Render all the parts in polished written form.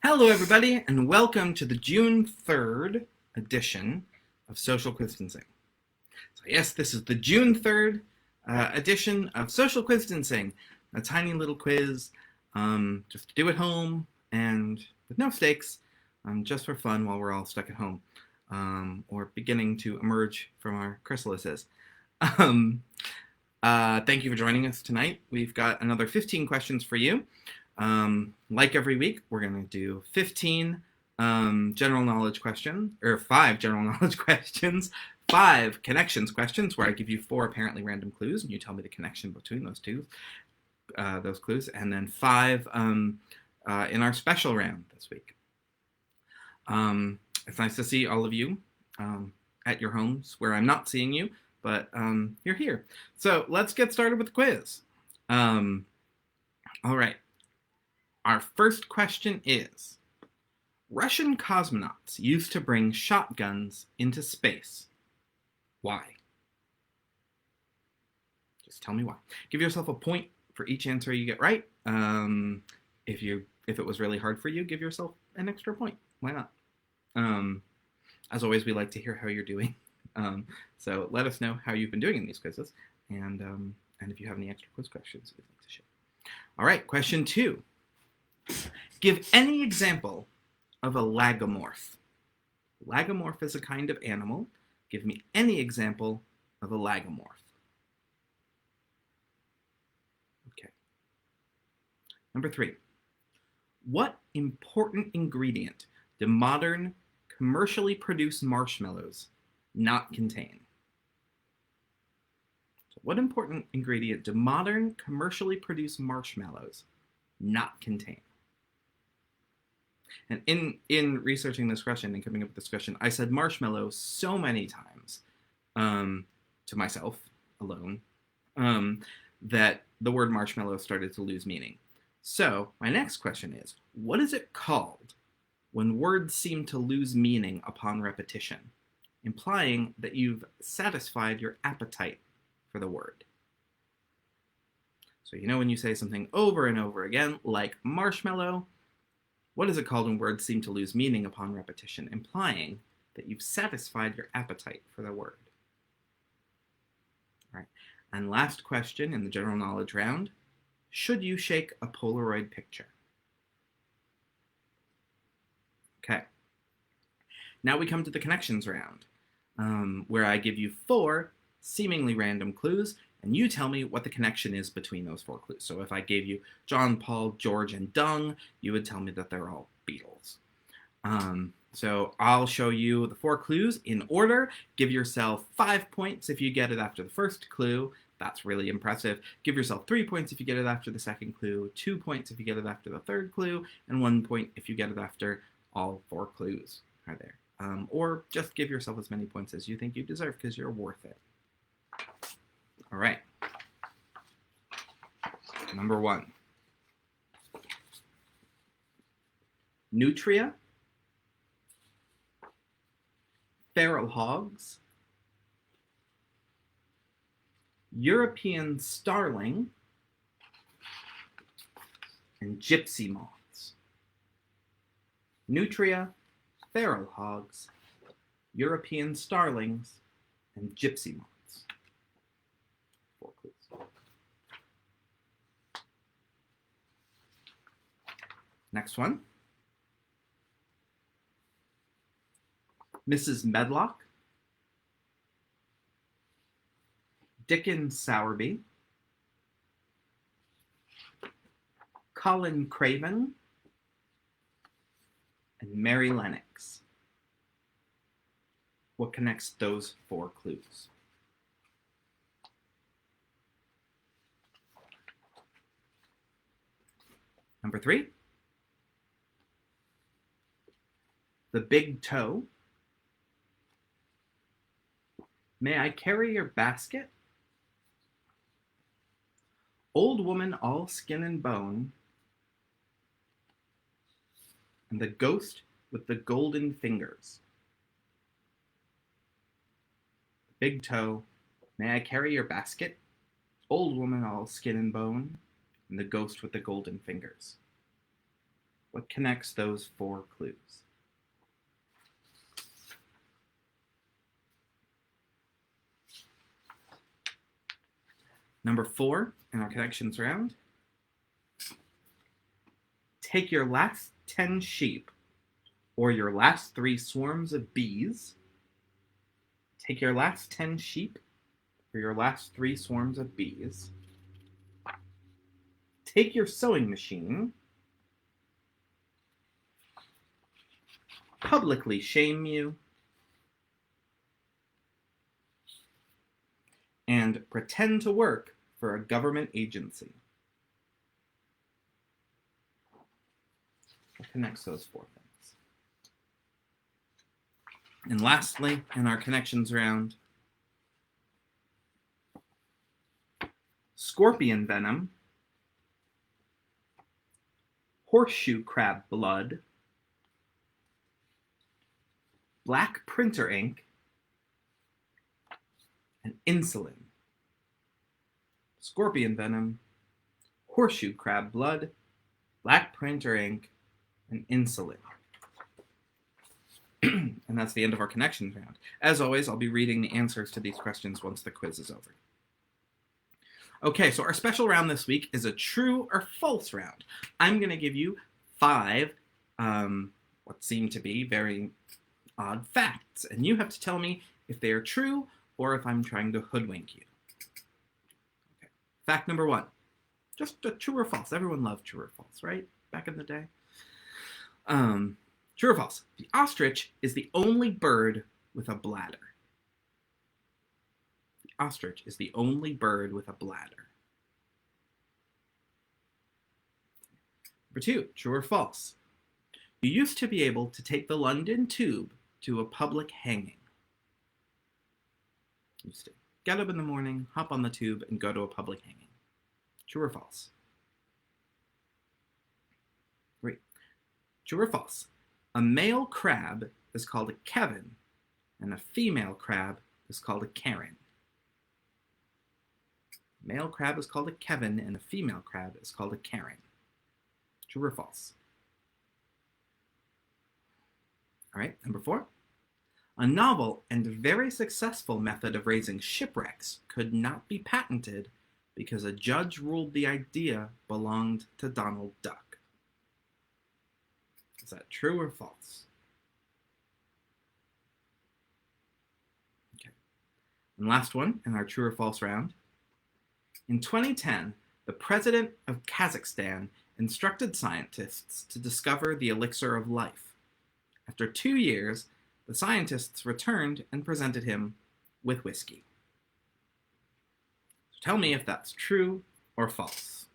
Hello, everybody, and welcome to the June 3rd edition of Social Quiztancing. So yes, this is the June 3rd edition of Social Quiztancing, a tiny little quiz just to do at home and with no stakes, just for fun while we're all stuck at home or beginning to emerge from our chrysalises. Thank you for joining us tonight. We've got another 15 questions for you. Like every week, we're going to do 15 general knowledge questions, or 5 general knowledge questions, 5 connections questions, where I give you 4 apparently random clues, and you tell me the connection between those clues, and then 5 in our special round this week. It's nice to see all of you at your homes, where I'm not seeing you, but you're here. So let's get started with the quiz. All right. Our first question is, Russian cosmonauts used to bring shotguns into space. Why? Just tell me why. Give yourself a point for each answer you get right. If it was really hard for you, give yourself an extra point. Why not? As always, we like to hear how you're doing. So let us know how you've been doing in these quizzes, and if you have any extra quiz questions you'd like to share. All right, question 2. Give any example of a lagomorph. Lagomorph is a kind of animal. Give me any example of a lagomorph. Okay. Number 3. What important ingredient do modern, commercially produced marshmallows not contain? So what important ingredient do modern, commercially produced marshmallows not contain? And in researching this question and coming up with this question, I said marshmallow so many times to myself alone that the word marshmallow started to lose meaning. So my next question is, what is it called when words seem to lose meaning upon repetition, implying that you've satisfied your appetite for the word? So you know when you say something over and over again, like marshmallow, what is it called when words seem to lose meaning upon repetition, implying that you've satisfied your appetite for the word? All right. And last question in the general knowledge round, should you shake a Polaroid picture? Okay. Now we come to the connections round, where I give you 4 seemingly random clues, and you tell me what the connection is between those 4 clues. So if I gave you John, Paul, George, and Dung, you would tell me that they're all Beatles. So I'll show you the 4 clues in order. Give yourself 5 points if you get it after the first clue. That's really impressive. Give yourself 3 points if you get it after the second clue, 2 points if you get it after the third clue, and 1 point if you get it after all 4 clues are there. Or just give yourself as many points as you think you deserve because you're worth it. All right. Number 1. Nutria, feral hogs, European starling, and gypsy moths. Nutria, feral hogs, European starlings, and gypsy moths. 4 clues. Next one. Mrs. Medlock, Dickens Sowerby, Colin Craven, and Mary Lennox. What connects those 4 clues? Number 3. The big toe. May I carry your basket? Old woman all skin and bone. And the ghost with the golden fingers. Big toe. May I carry your basket? Old woman all skin and bone. And the ghost with the golden fingers. What connects those 4 clues? Number 4 in our connections round. Take your last 10 sheep or your last 3 swarms of bees. Take your last 10 sheep or your last 3 swarms of bees. Take your sewing machine. Publicly shame you. And pretend to work for a government agency. What connects those 4 things? And lastly, in our connections round, scorpion venom, horseshoe crab blood, black printer ink, and insulin. Scorpion venom, horseshoe crab blood, black printer ink, and insulin. And that's the end of our connections round. As always, I'll be reading the answers to these questions once the quiz is over. Okay, so our special round this week is a true or false round. I'm going to give you 5 what seem to be very odd facts, and you have to tell me if they are true or if I'm trying to hoodwink you. Okay. Fact number 1. Just a true or false. Everyone loved true or false, right? Back in the day. True or false? The ostrich is the only bird with a bladder. The ostrich is the only bird with a bladder. Number 2, true or false? You used to be able to take the London Tube to a public hanging. You used to get up in the morning, hop on the tube, and go to a public hanging. True or false? 3. True or false? A male crab is called a Kevin, and a female crab is called a Karen. A male crab is called a Kevin, and a female crab is called a Karen. True or false? All right, number 4. A novel and very successful method of raising shipwrecks could not be patented because a judge ruled the idea belonged to Donald Duck. Is that true or false? Okay. And last one in our true or false round. In 2010, the president of Kazakhstan instructed scientists to discover the elixir of life. After 2 years, the scientists returned and presented him with whiskey. So tell me if that's true or false.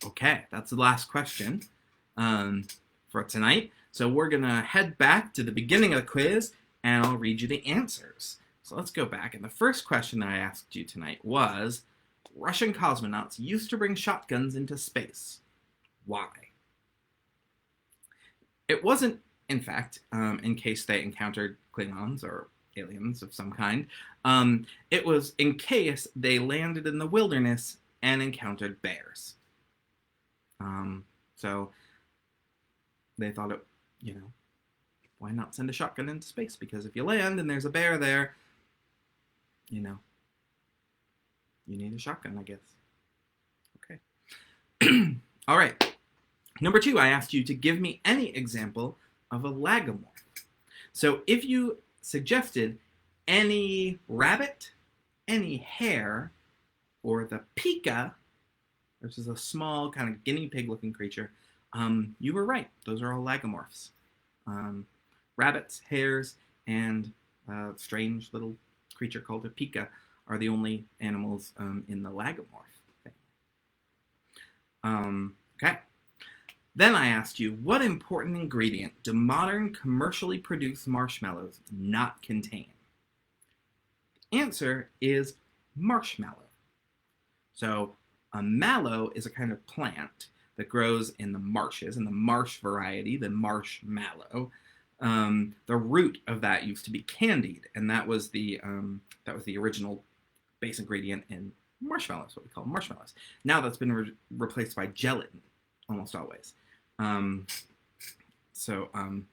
Okay, that's the last question for tonight. So we're going to head back to the beginning of the quiz, and I'll read you the answers. So let's go back. And the first question that I asked you tonight was, Russian cosmonauts used to bring shotguns into space. Why? It wasn't, in fact, in case they encountered Klingons or aliens of some kind. It was in case they landed in the wilderness and encountered bears. So they thought, why not send a shotgun into space? Because if you land and there's a bear there, you need a shotgun, I guess. Okay. All right. Number 2, I asked you to give me any example of a lagomorph. So if you suggested any rabbit, any hare, or the pika, which is a small kind of guinea pig looking creature, you were right. Those are all lagomorphs. Rabbits, hares, and a strange little creature called a pika are the only animals in the lagomorph thing. Okay. Then I asked you, what important ingredient do modern commercially produced marshmallows not contain? The answer is marshmallow. So a mallow is a kind of plant that grows in the marshes, in the marsh variety, the marshmallow. The root of that used to be candied, and that was the original base ingredient in marshmallows, what we call marshmallows. Now that's been replaced by gelatin. almost always.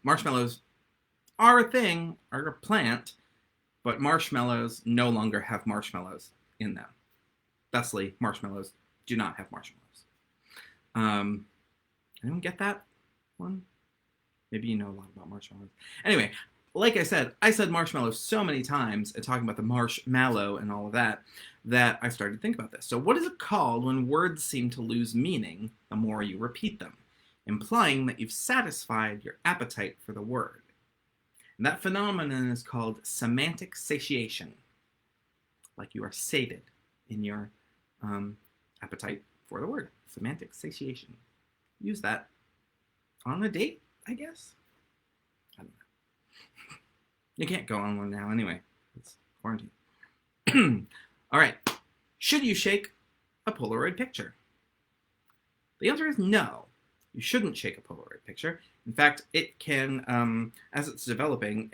Marshmallows are a thing, are a plant, but marshmallows no longer have marshmallows in them. Thusly, marshmallows do not have marshmallows. Anyone get that one? Maybe you know a lot about marshmallows. Anyway, like I said marshmallows so many times and talking about the marshmallow and all of that, that I started to think about this. So what is it called when words seem to lose meaning the more you repeat them, implying that you've satisfied your appetite for the word? And that phenomenon is called semantic satiation. Like you are sated in your appetite for the word. Semantic satiation. Use that on a date, I guess. I don't know. You can't go on one now anyway. It's quarantine. All right. Should you shake a Polaroid picture? The answer is no. You shouldn't shake a Polaroid picture. In fact, it can, as it's developing,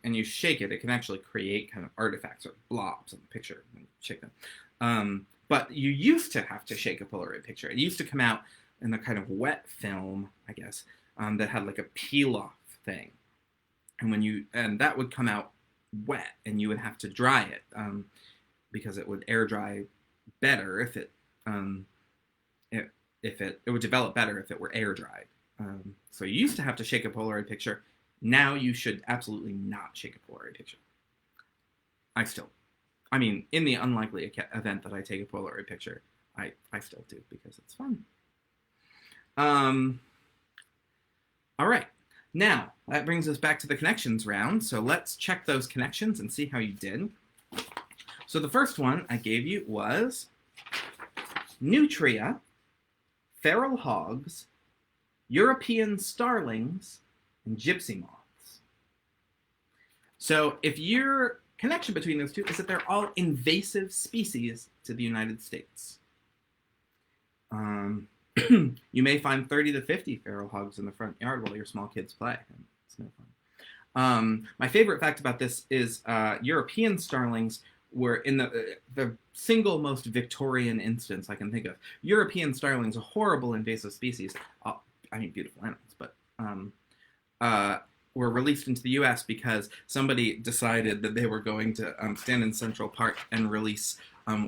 and you shake it, it can actually create kind of artifacts or blobs on the picture when you shake them. But you used to have to shake a Polaroid picture. It used to come out in the kind of wet film, I guess, that had like a peel-off thing. And that would come out wet, and you would have to dry it because it would air dry better if it would develop better if it were air dried. So you used to have to shake a Polaroid picture. Now you should absolutely not shake a Polaroid picture. In the unlikely event that I take a Polaroid picture, I still do because it's fun. All right. Now, that brings us back to the connections round. So let's check those connections and see how you did. So the first one I gave you was nutria, feral hogs, European starlings, and gypsy moths. So if your connection between those two is that they're all invasive species to the United States. You may find 30 to 50 feral hogs in the front yard while your small kids play. It's no fun. My favorite fact about this is European starlings were in the single most Victorian instance I can think of. European starlings, a horrible invasive species, beautiful animals, but were released into the U.S. because somebody decided that they were going to stand in Central Park and release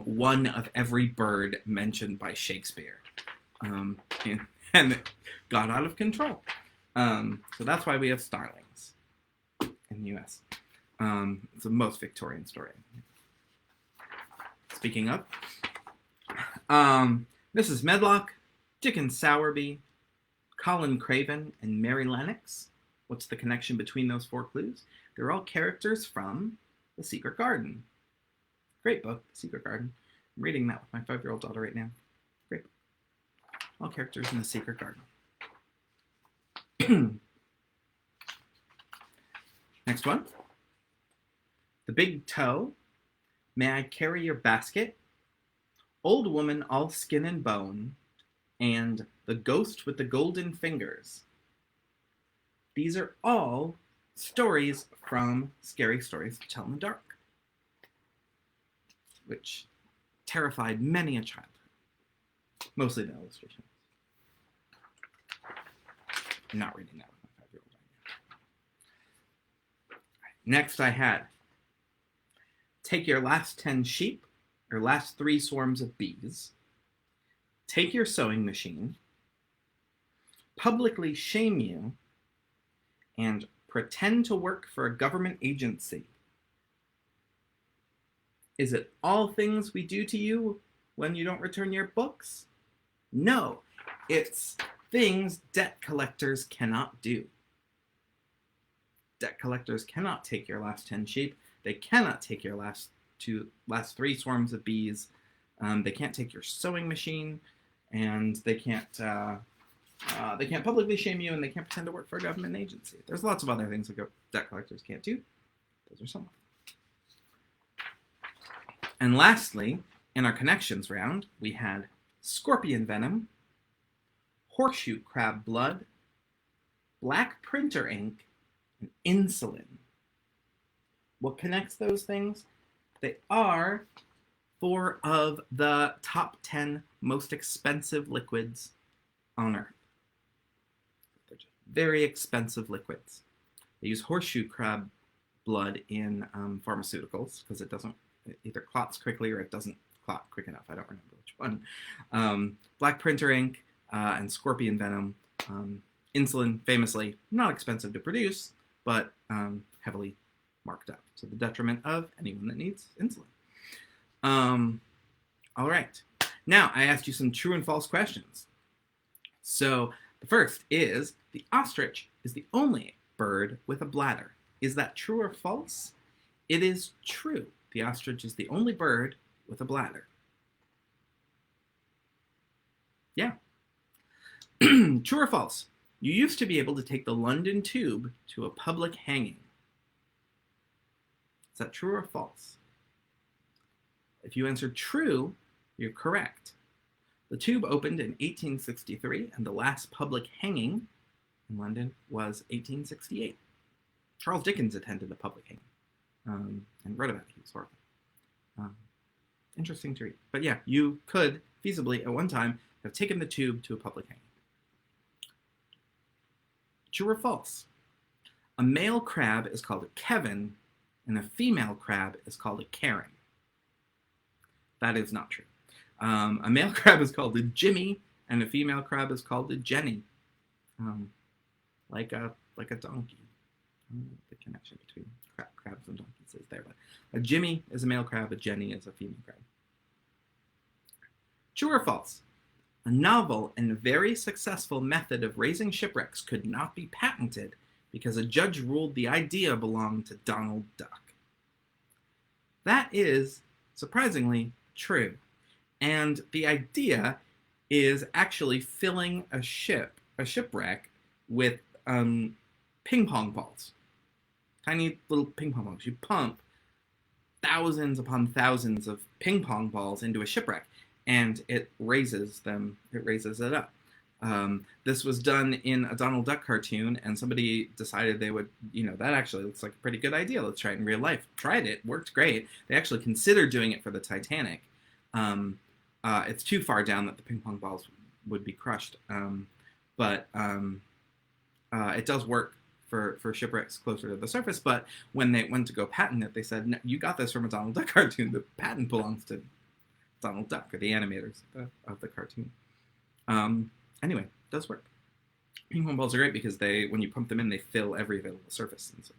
one of every bird mentioned by Shakespeare. And it got out of control. So that's why we have starlings in the U.S. It's the most Victorian story. Speaking of, Mrs. Medlock, Dickon Sowerby, Colin Craven, and Mary Lennox. What's the connection between those four clues? They're all characters from The Secret Garden. Great book, The Secret Garden. I'm reading that with my 5-year-old daughter right now. Great book. All characters in The Secret Garden. Next one. The Big Toe. May I Carry Your Basket? Old Woman All Skin and Bone. And The Ghost with the Golden Fingers. These are all stories from Scary Stories to Tell in the Dark, which terrified many a child. Mostly the illustrations. I'm not reading that with my 5-year-old right now. Next I had take your last 10 sheep, or last 3 swarms of bees, take your sewing machine, publicly shame you, and pretend to work for a government agency. Is it all things we do to you when you don't return your books? No, it's things debt collectors cannot do. Debt collectors cannot take your last 10 sheep. They cannot take your last 3 swarms of bees. They can't take your sewing machine, and they can't publicly shame you, and they can't pretend to work for a government agency. There's lots of other things that debt collectors can't do. Those are some of them. And lastly, in our connections round, we had scorpion venom, horseshoe crab blood, black printer ink, and insulin. What connects those things? They are 4 of the top 10 most expensive liquids on Earth. They're just very expensive liquids. They use horseshoe crab blood in pharmaceuticals because it either clots quickly or it doesn't clot quick enough. I don't remember which one. Black printer ink and scorpion venom. Insulin, famously, not expensive to produce, but heavily marked up to the detriment of anyone that needs insulin. All right. Now, I asked you some true and false questions. So the first is, the ostrich is the only bird with a bladder. Is that true or false? It is true. The ostrich is the only bird with a bladder. Yeah. True or false? You used to be able to take the London Tube to a public hanging. Is that true or false? If you answered true, you're correct. The Tube opened in 1863, and the last public hanging in London was 1868. Charles Dickens attended a public hanging and wrote about it. He was horrible. Interesting to read. But yeah, you could feasibly at one time have taken the Tube to a public hanging. True or false? A male crab is called a Kevin, and a female crab is called a Karen. That is not true. A male crab is called a Jimmy, and a female crab is called a Jenny. Like a donkey. The connection between crabs and donkeys is there. But a Jimmy is a male crab, a Jenny is a female crab. True or false? A novel and very successful method of raising shipwrecks could not be patented because a judge ruled the idea belonged to Donald Duck. That is, surprisingly, true. And the idea is actually filling a shipwreck with ping pong balls. Tiny little ping pong balls. You pump thousands upon thousands of ping pong balls into a shipwreck, and it raises it up. This was done in a Donald Duck cartoon, and somebody decided they would, that actually looks like a pretty good idea. Let's try it in real life. Tried it, worked great. They actually considered doing it for the Titanic. It's too far down that the ping pong balls would be crushed. But it does work for shipwrecks closer to the surface. But when they went to go patent it, they said, no, you got this from a Donald Duck cartoon. The patent belongs to Donald Duck, or the animators of the cartoon. Anyway, it does work. Ping pong balls are great because when you pump them in, they fill every available surface. And so,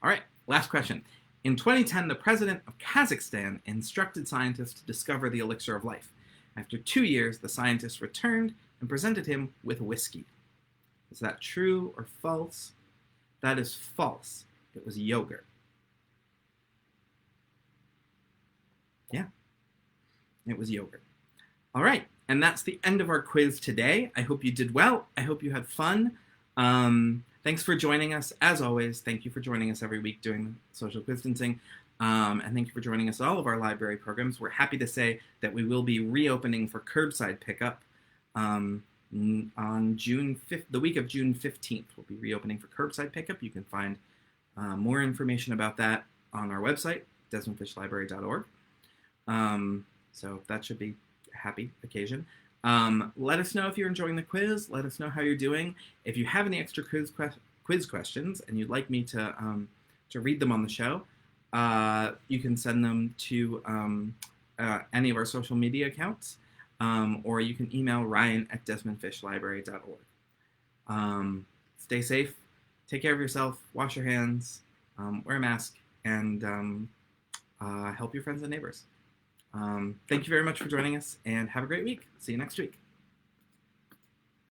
all right, last question. In 2010, the president of Kazakhstan instructed scientists to discover the elixir of life. After 2 years, the scientists returned and presented him with whiskey. Is that true or false? That is false. It was yogurt. Yeah, it was yogurt. All right, and that's the end of our quiz today. I hope you did well. I hope you had fun. Thanks for joining us. As always, thank you for joining us every week doing social quiztancing. And thank you for joining us at all of our library programs. We're happy to say that we will be reopening for curbside pickup on June 5th, the week of June 15th. We'll be reopening for curbside pickup. You can find more information about that on our website, desmondfishlibrary.org. So that should be a happy occasion. Let us know if you're enjoying the quiz. Let us know how you're doing. If you have any extra quiz questions and you'd like me to read them on the show, you can send them to any of our social media accounts, or you can email ryan@desmondfishlibrary.org. Stay safe, take care of yourself, wash your hands, wear a mask, and help your friends and neighbors. Thank you very much for joining us, and have a great week. See you next week.